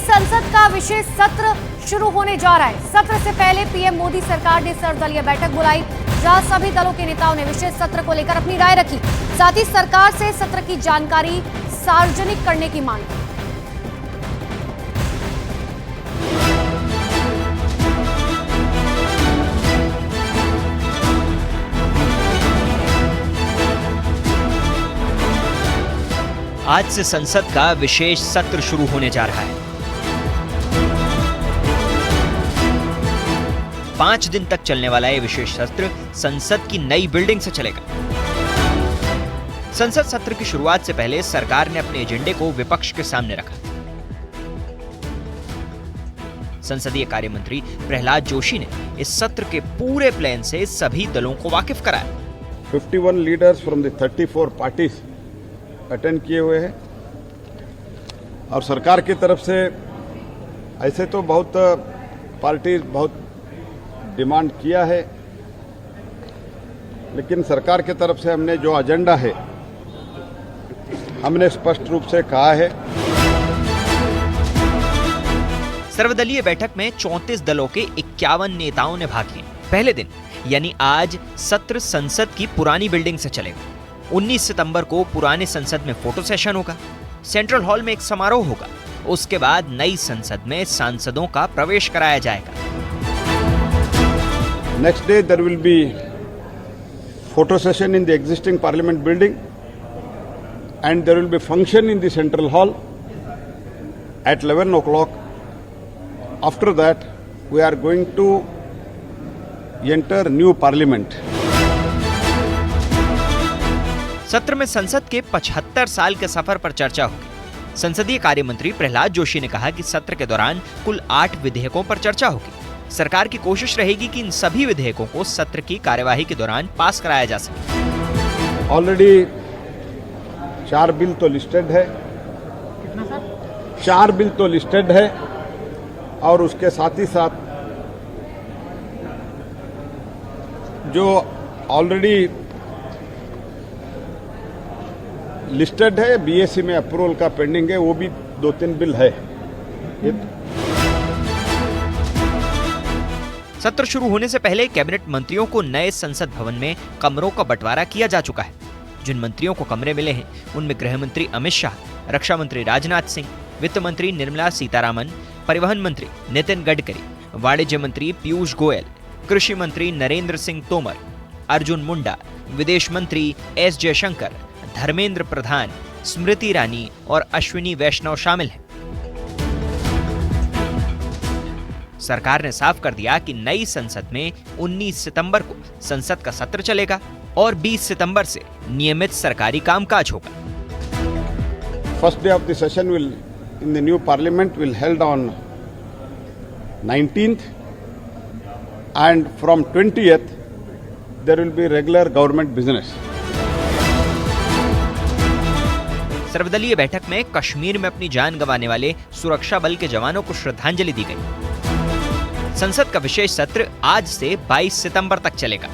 संसद का विशेष सत्र शुरू होने जा रहा है। सत्र से पहले पीएम मोदी सरकार ने सर्वदलीय बैठक बुलाई, जहां सभी दलों के नेताओं ने विशेष सत्र को लेकर अपनी राय रखी। साथ ही सरकार से सत्र की जानकारी सार्वजनिक करने की मांग की। आज से संसद का विशेष सत्र शुरू होने जा रहा है। 5 दिन तक चलने वाला यह विशेष सत्र संसद की नई बिल्डिंग से चलेगा। संसद सत्र की शुरुआत से पहले सरकार ने अपने एजेंडे को विपक्ष के सामने रखा। संसदीय कार्य मंत्री प्रहलाद जोशी ने इस सत्र के पूरे प्लान से सभी दलों को वाकिफ कराया। 51 leaders from the 34 parties attend किए हुए हैं और सरकार की तरफ से ऐसे तो बहुत पार्टी बहुत डिमांड किया है, लेकिन सरकार की तरफ से हमने जो एजेंडा है हमने स्पष्ट रूप से कहा है। सर्वदलीय बैठक में 34 दलों के 51 नेताओं ने भाग लिया। पहले दिन यानी आज सत्र संसद की पुरानी बिल्डिंग से चलेगा। 19 सितंबर को पुराने संसद में फोटो सेशन होगा। सेंट्रल हॉल में एक समारोह होगा। उसके बाद नई संसद में सांसदों का प्रवेश कराया जाएगा। Next day there will be photo session in the existing parliament building and there will be function in the central hall at 11 o'clock. After that we are going to enter new parliament. सत्र में संसद के 75 साल के सफर पर चर्चा होगी। संसदीय कार्य मंत्री प्रहलाद जोशी ने कहा कि सत्र के दौरान कुल 8 विधेयकों पर चर्चा होगी। सरकार की कोशिश रहेगी कि इन सभी विधेयकों को सत्र की कार्यवाही के दौरान पास कराया जा सके। ऑलरेडी 4 बिल तो लिस्टेड है। कितना सर? 4 बिल तो लिस्टेड है और उसके साथ ही साथ जो ऑलरेडी लिस्टेड है बीएससी में अप्रूवल का पेंडिंग है, वो भी 2-3 बिल है। सत्र शुरू होने से पहले कैबिनेट मंत्रियों को नए संसद भवन में कमरों का बंटवारा किया जा चुका है। जिन मंत्रियों को कमरे मिले हैं उनमें गृह मंत्री अमित शाह, रक्षा मंत्री राजनाथ सिंह, वित्त मंत्री निर्मला सीतारामन, परिवहन मंत्री नितिन गडकरी, वाणिज्य मंत्री पीयूष गोयल, कृषि मंत्री नरेंद्र सिंह तोमर, अर्जुन मुंडा, विदेश मंत्री एस जयशंकर, धर्मेंद्र प्रधान, स्मृति ईरानी और अश्विनी वैष्णव शामिल हैं। सरकार ने साफ कर दिया कि नई संसद में 19 सितंबर को संसद का सत्र चलेगा और 20 सितंबर से नियमित सरकारी कामकाज होगा। First day of the session will in the new parliament will held on 19th and from 20th there will be regular government business. सर्वदलीय बैठक में कश्मीर में अपनी जान गंवाने वाले सुरक्षा बल के जवानों को श्रद्धांजलि दी गई। संसद का विशेष सत्र आज से 22 सितंबर तक चलेगा।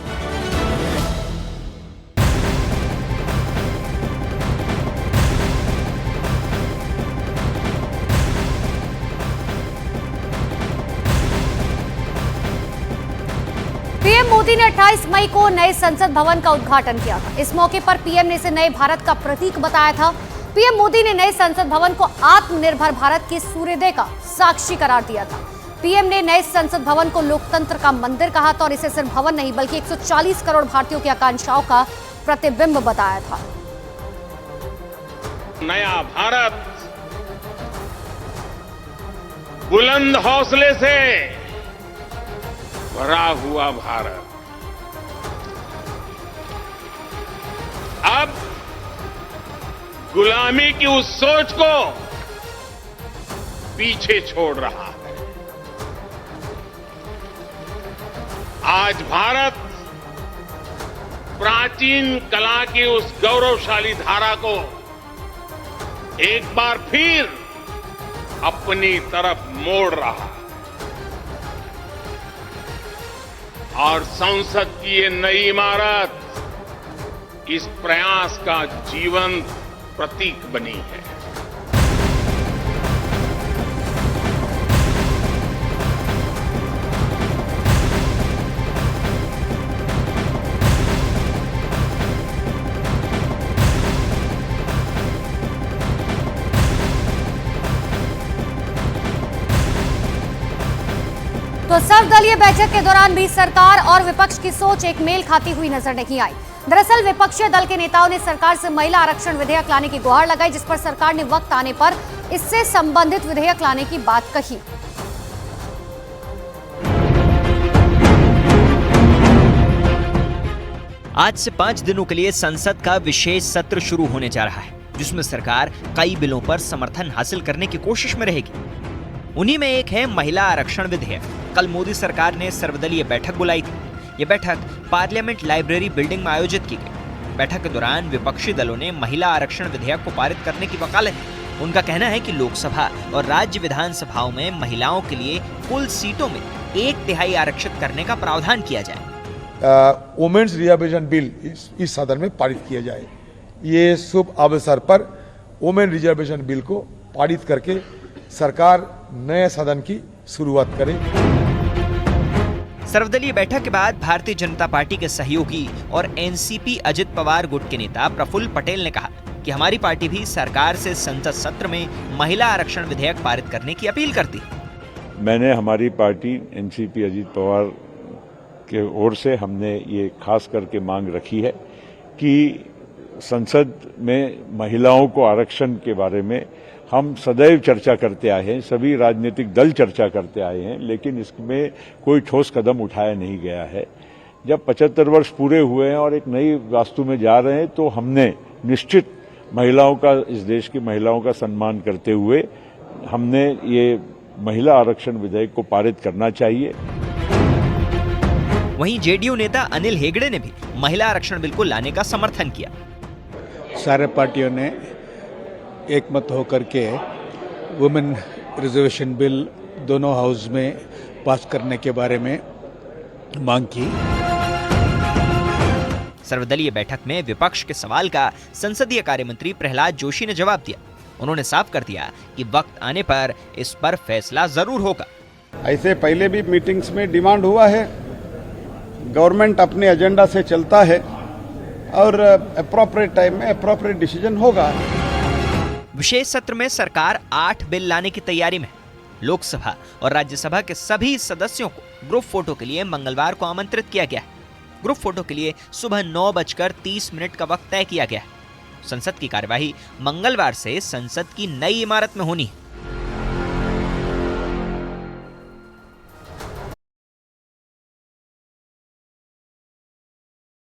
पीएम मोदी ने 28 मई को नए संसद भवन का उद्घाटन किया था। इस मौके पर पीएम ने इसे नए भारत का प्रतीक बताया था। पीएम मोदी ने नए संसद भवन को आत्मनिर्भर भारत के सूर्योदय का साक्षी करार दिया था। पीएम ने नए संसद भवन को लोकतंत्र का मंदिर कहा था और इसे सिर्फ भवन नहीं बल्कि 140 करोड़ भारतीयों की आकांक्षाओं का प्रतिबिंब बताया था। नया भारत बुलंद हौसले से भरा हुआ भारत अब गुलामी की उस सोच को पीछे छोड़ रहा है। आज भारत प्राचीन कला की उस गौरवशाली धारा को एक बार फिर अपनी तरफ मोड़ रहा है और संसद की ये नई इमारत इस प्रयास का जीवंत प्रतीक बनी है। तो सर्वदलीय बैठक के दौरान भी सरकार और विपक्ष की सोच एक मेल खाती हुई नजर नहीं आई। दरअसल विपक्षी दल के नेताओं ने सरकार से महिला आरक्षण विधेयक लाने की गुहार लगाई, जिस पर सरकार ने वक्त आने पर इससे संबंधित विधेयक लाने की बात कही। आज से 5 दिनों के लिए संसद का विशेष सत्र शुरू होने जा रहा है, जिसमें सरकार कई बिलों पर समर्थन हासिल करने की कोशिश में रहेगी। उन्हीं में एक है महिला आरक्षण विधेयक। कल मोदी सरकार ने सर्वदलीय बैठक बुलाई थी। ये बैठक पार्लियामेंट लाइब्रेरी बिल्डिंग में आयोजित की गई। बैठक के दौरान विपक्षी दलों ने महिला आरक्षण विधेयक को पारित करने की वकालत की। उनका कहना है कि लोकसभा और राज्य विधानसभाओं में महिलाओं के लिए कुल सीटों में 1/3 आरक्षित करने का प्रावधान किया जाए। वुमेन्स रिजर्वेशन बिल इस सदन में पारित किया जाए। ये शुभ अवसर पर वुमेन रिजर्वेशन बिल को पारित करके सरकार नए सदन की शुरुआत करे। सर्वदलीय बैठक के बाद भारतीय जनता पार्टी के सहयोगी और एनसीपी अजित पवार गुट के नेता प्रफुल्ल पटेल ने कहा कि हमारी पार्टी भी सरकार से संसद सत्र में महिला आरक्षण विधेयक पारित करने की अपील करती है। मैंने हमारी पार्टी एनसीपी अजित पवार के ओर से हमने ये खास करके मांग रखी है कि संसद में महिलाओं को आरक्षण के बारे में हम सदैव चर्चा करते आए हैं, सभी राजनीतिक दल चर्चा करते आए हैं, लेकिन इसमें कोई ठोस कदम उठाया नहीं गया है। जब 75 वर्ष पूरे हुए हैं और एक नई वास्तु में जा रहे हैं, तो हमने निश्चित महिलाओं का, इस देश की महिलाओं का सम्मान करते हुए हमने ये महिला आरक्षण विधेयक को पारित करना चाहिए। वहीं जेडीयू नेता अनिल हेगड़े ने भी महिला आरक्षण बिल को लाने का समर्थन किया। सारे पार्टियों ने एकमत होकर के वुमेन रिजर्वेशन बिल दोनों हाउस में पास करने के बारे में मांग की। सर्वदलीय बैठक में विपक्ष के सवाल का संसदीय कार्य मंत्री प्रहलाद जोशी ने जवाब दिया। उन्होंने साफ कर दिया कि वक्त आने पर इस पर फैसला जरूर होगा। ऐसे पहले भी मीटिंग्स में डिमांड हुआ है, गवर्नमेंट अपने एजेंडा से चलता है और अप्रोप्रिएट टाइम में अप्रोप्रिएट डिसीजन होगा। विशेष सत्र में सरकार 8 बिल लाने की तैयारी में है। लोकसभा और राज्यसभा के सभी सदस्यों को ग्रुप फोटो के लिए मंगलवार को आमंत्रित किया गया है। ग्रुप फोटो के लिए सुबह 9:30 का वक्त तय किया गया है। संसद की कार्यवाही मंगलवार से संसद की नई इमारत में होनी है।